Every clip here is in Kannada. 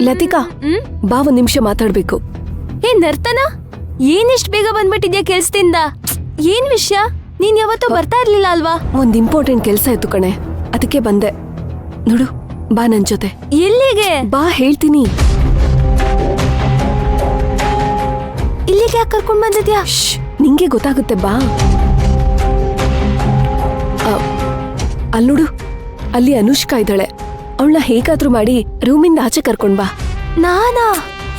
ಲತಿಕಾ ಬಾ ಒಂದ್ ನಿಮಿಷ ಮಾತಾಡ್ಬೇಕು. ಏ ನರ್ತನ, ಏನಿಷ್ಟು ಬೇಗ ಬಂದ್ಬಿಟ್ಟಿದ್ಯಾ ಕೆಲ್ಸದಿಂದ? ಏನ್ ವಿಷಯ? ನೀನ್ ಯಾವತ್ತೂ ಬರ್ತಾ ಇರ್ಲಿಲ್ಲ ಅಲ್ವಾ? ಒಂದ್ ಇಂಪಾರ್ಟೆಂಟ್ ಕೆಲ್ಸ ಇತ್ತು ಕಣೆ, ಅದಕ್ಕೆ ಬಂದೆ. ನೋಡು, ಬಾ ನನ್ ಜೊತೆ. ಎಲ್ಲಿಗೆ? ಬಾ ಹೇಳ್ತೀನಿ. ಇಲ್ಲಿಗೆ ಯಾಕೆ ಕರ್ಕೊಂಡ್ ಬಂದಿದ್ಯಾ? ನಿಂಗೆ ಗೊತ್ತಾಗುತ್ತೆ, ಬಾ. ಅಲ್ ನೋಡು, ಅಲ್ಲಿ ಅನುಷ್ಕಾ ಇದ್ದಾಳೆ. ಅವಳನ್ನ ಹೇಗಾದ್ರೂ ಮಾಡಿ ರೂಮಿಂದ ಆಚೆ ಕರ್ಕೊಂಡ್ ಬಾ. ನಾನಾ?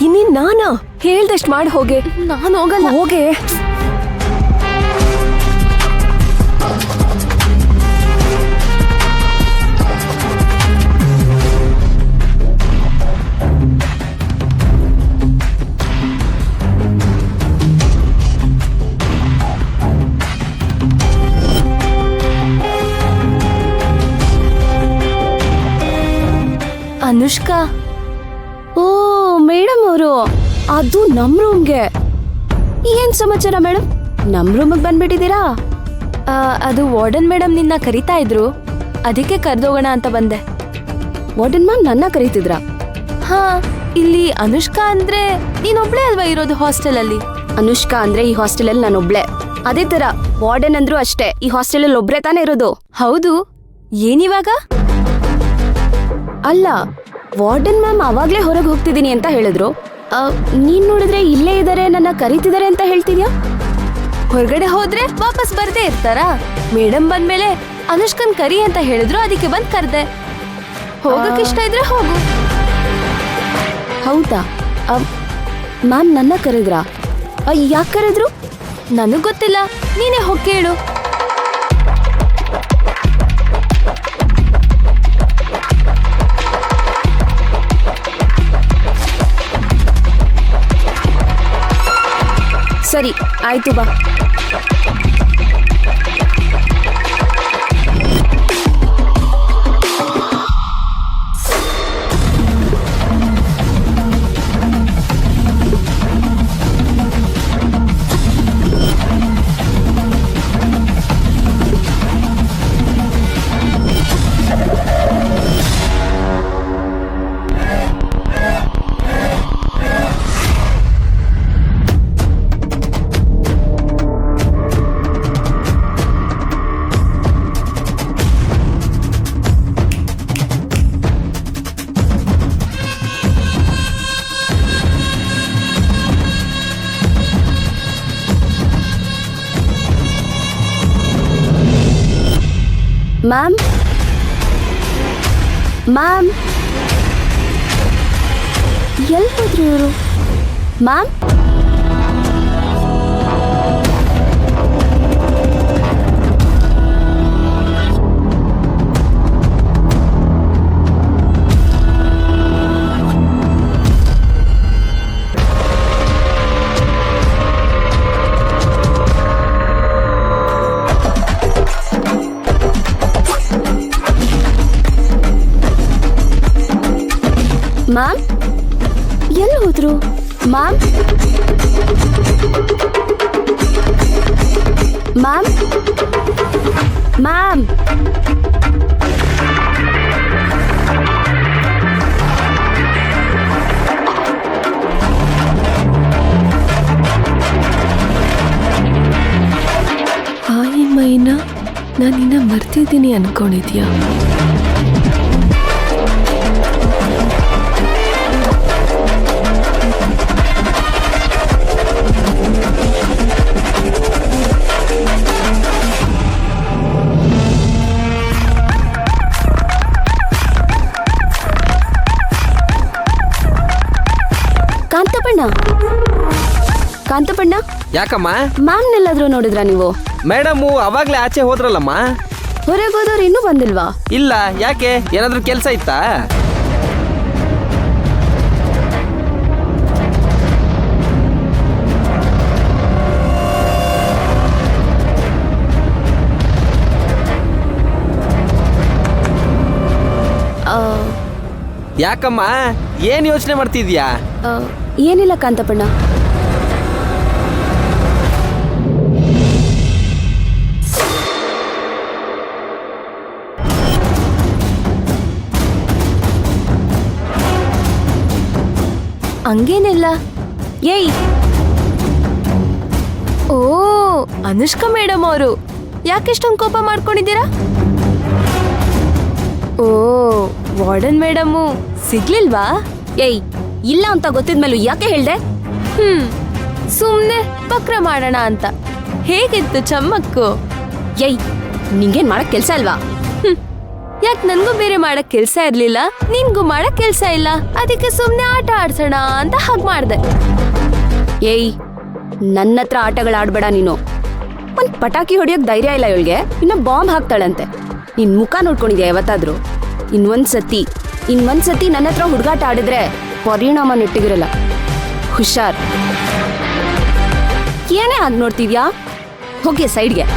ಇನ್ನೇನ್ ನಾನಾ? ಹೇಳ್ದಷ್ಟ್ ಮಾಡಿ ಹೋಗೆ. ನಾನ್ ಹೋಗಲ್ಲ. ಹೋಗೆ. ಅನುಷ್ಕಾ, ಓ ಮೇಡಮ್ ಅವರು, ಅದು ನಮ್ ರೂಮ್ಗೆ. ಏನ್ ಸಮಾಚಾರ ಮೇಡಮ್, ನಮ್ ರೂಮಿಗೆ ಬಂದ್ಬಿಟ್ಟಿದ್ದೀರಾ? ಅದು ವಾರ್ಡನ್ ಮೇಡಮ್ ನಿನ್ನ ಕರಿತಾ ಇದ್ರು, ಅದಕ್ಕೆ ಕರ್ದೋಗೋಣ ಅಂತ ಬಂದೆ. ವಾರ್ಡನ್ ಮ್ಯಾಮ್ ನನ್ನ ಕರೀತಿದ್ರಾ? ಹಾ, ಇಲ್ಲಿ ಅನುಷ್ಕಾ ಅಂದ್ರೆ ನೀನೊಬ್ಳೇ ಅಲ್ವಾ ಇರೋದು ಹಾಸ್ಟೆಲ್ ಅಲ್ಲಿ? ಅನುಷ್ಕಾ ಅಂದ್ರೆ ಈ ಹಾಸ್ಟೆಲ್ ಅಲ್ಲಿ ನಾನೊಬ್ಳೆ. ಅದೇ ತರ ವಾರ್ಡನ್ ಅಂದ್ರು ಅಷ್ಟೇ, ಈ ಹಾಸ್ಟೆಲ್ ಅಲ್ಲಿ ಒಬ್ರೇ ತಾನೇ ಇರೋದು. ಹೌದು. ಏನಿವಾಗ? ಅಲ್ಲ, ವಾರ್ಡನ್ ಮ್ಯಾಮ್ ಅವಾಗ್ಲೇ ಹೊರಗೆ ಹೋಗ್ತಿದೀನಿ ಅಂತ ಹೇಳಿದ್ರು. ನೀನ್ ನೋಡಿದ್ರೆ ಇಲ್ಲೇ ಇದಾರೆ, ನನ್ನ ಕರೀತಿದಾರೆ ಅಂತ ಹೇಳ್ತಿದ್ಯಾ? ಹೊರಗಡೆ ಹೋದ್ರೆ ವಾಪಸ್ ಬರ್ದೇ ಇರ್ತಾರಾ? ಮೇಡಮ್ ಬಂದ್ಮೇಲೆ ಅನುಷ್ಕನ್ ಕರಿ ಅಂತ ಹೇಳಿದ್ರು, ಅದಕ್ಕೆ ಬಂದ್ ಕರ್ದೆ. ಹೋಗಕ್ ಇಷ್ಟ ಇದ್ರೆ ಹೋಗು. ಹೌದಾ? ಮ್ಯಾಮ್ ನನ್ನ ಕರೆದ್ರಾ? ಯಾಕೆ ಕರೆದ್ರು? ನನಗ್ ಗೊತ್ತಿಲ್ಲ, ನೀನೇ ಹೋಗಿ ಕೇಳು. ಸರಿ ಆಯ್ತು, ಬಾ. ಮ್ಯಾಮ್, ಮ್ಯಾಮ್, ಎಲ್ಲಿ ಹೋದ್ರು ಇವರು? ಮ್ಯಾಮ್, ಮ್ಯಾಮ್, ಎಲ್ಲಿ ಹೋದ್ರು? ಮ್ಯಾಮ್, ಮ್ಯಾಮ್, ಮ್ಯಾಮ್, ಹಾಯ್ ಮೈನಾ, ನಾನಿನ್ನ ಮರ್ತಿದ್ದೀನಿ ಅನ್ಕೊಂಡಿದ್ಯಾ? ಕಾಂತಪಣ್ಣ, ಯಾಕಮ್ಮ? ಮ್ಯಾಮ್ನೆಲ್ಲಾದ್ರೂ ನೋಡಿದ್ರಾ ನೀವು? ಮೇಡಮ್ ಅವಾಗ್ಲೇ ಆಚೆ ಹೋದ್ರಲ್ಲಮ್ಮ. ಹೊರಗೆ ಹೋದವ್ರು ಇನ್ನೂ ಬಂದಿಲ್ವಾ? ಇಲ್ಲ, ಯಾಕೆ? ಏನಾದ್ರೂ ಕೆಲಸ ಇತ್ತಾ? ಯಾಕಮ್ಮ, ಏನ್ ಯೋಚನೆ ಮಾಡ್ತಿದ್ಯಾ? ಏನಿಲ್ಲ ಕಾಂತಪಣ್ಣ. ಹಂಗೇನಿಲ್ಲ. ಏಯ್, ಓ, ಅನುಷ್ಕಾ ಮೇಡಮ್ ಅವರು ಯಾಕೆಷ್ಟೊಂದು ಕೋಪ ಮಾಡ್ಕೊಂಡಿದ್ದೀರಾ? ಓ, ವಾರ್ಡನ್ ಮೇಡಮು ಸಿಗ್ಲಿಲ್ವಾ? ಏಯ್, ಇಲ್ಲ ಅಂತ ಗೊತ್ತಿದ್ಮೇಲೂ ಯಾಕೆ ಹೇಳ್ದೆ? ಸುಮ್ನೆ ಬಕ್ರ ಮಾಡೋಣ ಅಂತ. ಹೇಗಿತ್ತು ಚಮ್ಮಕ್ಕು? ಏಯ್, ನಿಂಗೇನ್ ಮಾಡಕ್ ಕೆಲ್ಸ ಅಲ್ವಾ? ಯಾಕೆ ನನ್ಗೂ ಬೇರೆ ಮಾಡಕ್ ಕೆಲ್ಸ ಇರ್ಲಿಲ್ಲ, ನಿನ್ಗೂ ಮಾಡಕ್ ಕೆಲ್ಸ ಇಲ್ಲ, ಅದಕ್ಕೆ ಸುಮ್ನೆ ಆಟ ಆಡ್ಸೋಣ ಅಂತ ಹಾಗೆ ಮಾಡ್ದೆ. ಏಯ್, ನನ್ನ ಹತ್ರ ಆಟಗಳು ಆಡ್ಬೇಡ ನೀನು. ಒಂದ್ ಪಟಾಕಿ ಹೊಡಿಯೋಕ್ ಧೈರ್ಯ ಇಲ್ಲ ಇವಳಿಗೆ, ಇನ್ನ ಬಾಂಬ್ ಹಾಕ್ತಾಳಂತೆ. ನಿನ್ ಮುಖ ನೋಡ್ಕೊಂಡಿದ್ಯಾ ಯಾವತ್ತಾದ್ರೂ? ಇನ್ನೊಂದ್ಸತಿ ನನ್ನ ಹತ್ರ ಹುಡುಗಾಟ ಆಡಿದ್ರೆ ಪರಿಣಾಮ ನೆಟ್ಟಿಗಿರಲ್ಲ. ಹುಷಾರ್. ಏನೇ ಹಾಗೆ ನೋಡ್ತಿದ್ಯಾ? ಹೋಗಿ ಸೈಡ್ಗೆ.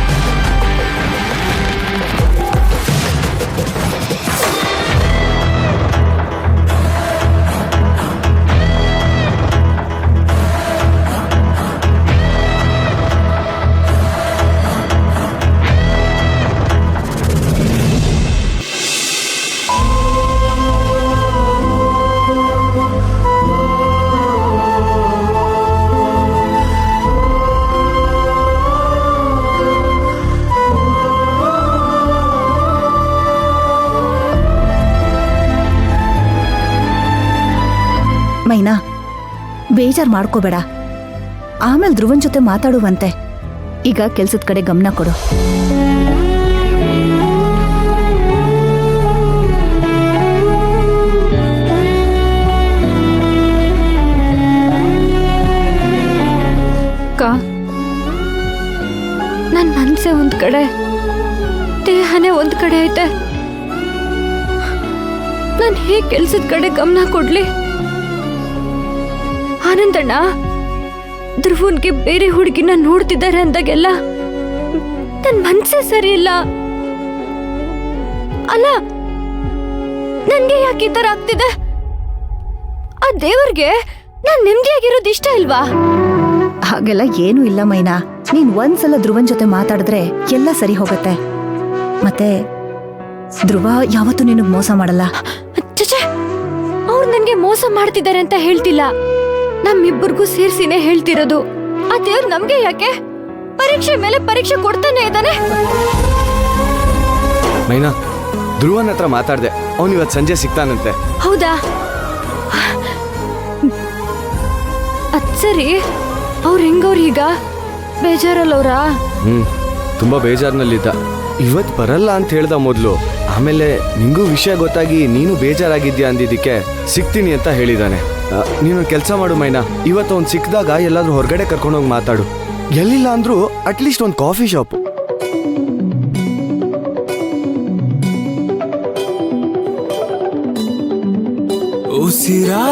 ಮೈನಾ, ಬೇಜಾರ್ ಮಾಡ್ಕೋಬೇಡ. ಆಮೇಲೆ ಧ್ರುವನ್ ಜೊತೆ ಮಾತಾಡುವಂತೆ. ಈಗ ಕೆಲ್ಸದ ಕಡೆ ಗಮನ ಕೊಡು. ನನ್ ಮನ್ಸೆ ಒಂದ್ ಕಡೆ, ದೇಹನೇ ಒಂದ್ ಕಡೆ ಐತೆ. ನಾನ್ ಹೇಗ್ ಕೆಲ್ಸದ ಕಡೆ ಗಮನ ಕೊಡ್ಲಿ? ಆನಂದಣ್ಣ ಧ್ರುವನ್ಗೆ ಬೇರೆ ಹುಡುಗಿನ ನೋಡ್ತಿದ್ದಾರೆ ಅಂದಾಗೆಲ್ಲ ನನ್ ಮನ್ಸೇ ಸರಿ ಇಲ್ಲ. ಅಲ್ಲ, ನನ್ಗೆ ಯಾಕೆ ಈ ತರ ಆಗ್ತಿದೆ? ಆ ದೇವ್ರಿಗೆ ನಾನ್ ನೆಮ್ಮದಿಯಾಗಿರೋದು ಇಷ್ಟ ಇಲ್ವಾ? ಹಾಗೆಲ್ಲ ಏನೂ ಇಲ್ಲ ಮೈನಾ. ನೀನ್ ಒಂದ್ಸಲ ಧ್ರುವನ್ ಜೊತೆ ಮಾತಾಡಿದ್ರೆ ಎಲ್ಲ ಸರಿ ಹೋಗತ್ತೆ. ಮತ್ತೆ ಧ್ರುವ ಯಾವತ್ತೂ ನಿನಗ್ ಮೋಸ ಮಾಡಲ್ಲ. ಚಚೆ, ಅವ್ರು ನನ್ಗೆ ಮೋಸ ಮಾಡ್ತಿದ್ದಾರೆ ಅಂತ ಹೇಳ್ತಿಲ್ಲ, ನಮ್ಮಿಬ್ಬರಿಗೂ ಸೇರ್ಸಿನೇ ಹೇಳ್ತಿರೋದು. ಆ ದೇವ್ರು ನಮ್ಗೆ ಯಾಕೆ ಪರೀಕ್ಷೆ ಮೇಲೆ ಪರೀಕ್ಷೆ ಕೊಡ್ತಾನೆ ಇದ್ದಾನೆ. ಮೈನಾ, ಧ್ರುವನ್ ಹತ್ರ ಮಾತಾಡ್ದೆ, ಅವನು ಇವತ್ತು ಸಂಜೆ ಸಿಗ್ತಾನಂತೆ. ಹೌದಾ? ಅದ್ ಸರಿ, ಅವ್ರ ಹೆಂಗವ್ರ ಈಗ? ಬೇಜಾರಲ್ಲವ್ರಾ? ತುಂಬಾ ಬೇಜಾರ್ನಲ್ಲಿದ್ದ. ಇವತ್ ಬರಲ್ಲ ಅಂತ ಹೇಳ್ದ ಮೊದ್ಲು. ಆಮೇಲೆ ನಿಂಗೂ ವಿಷಯ ಗೊತ್ತಾಗಿ ನೀನು ಬೇಜಾರಾಗಿದ್ಯಾ ಅಂದಿದ್ದಕ್ಕೆ ಸಿಗ್ತೀನಿ ಅಂತ ಹೇಳಿದಾನೆ. ನೀನು ಕೆಲಸ ಮಾಡು ಮೈನಾ, ಇವತ್ತು ಅವ್ನು ಸಿಕ್ಕಿದಾಗ ಎಲ್ಲಾದ್ರೂ ಹೊರಗಡೆ ಕರ್ಕೊಂಡೋಗಿ ಮಾತಾಡು. ಎಲ್ಲಿಲ್ಲ ಅಂದ್ರೂ ಅಟ್ಲೀಸ್ಟ್ ಒಂದು ಕಾಫಿ ಶಾಪ್.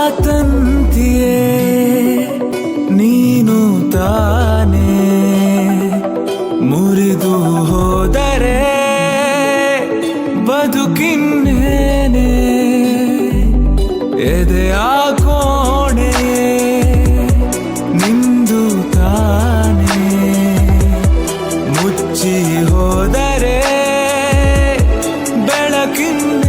ಉಸಿರಾತಂತಿಯೇ ನೀನು ತಾನೇ, ಮುರಿದು ಹೋದರೆ ಬದುಕಿನ್ನೇನೆ, ಎದೆಯ ಕೋಣೆ ನಿಂದು ತಾನೇ, ಮುಚ್ಚಿ ಹೋದರೆ ಬೆಳಕಿನ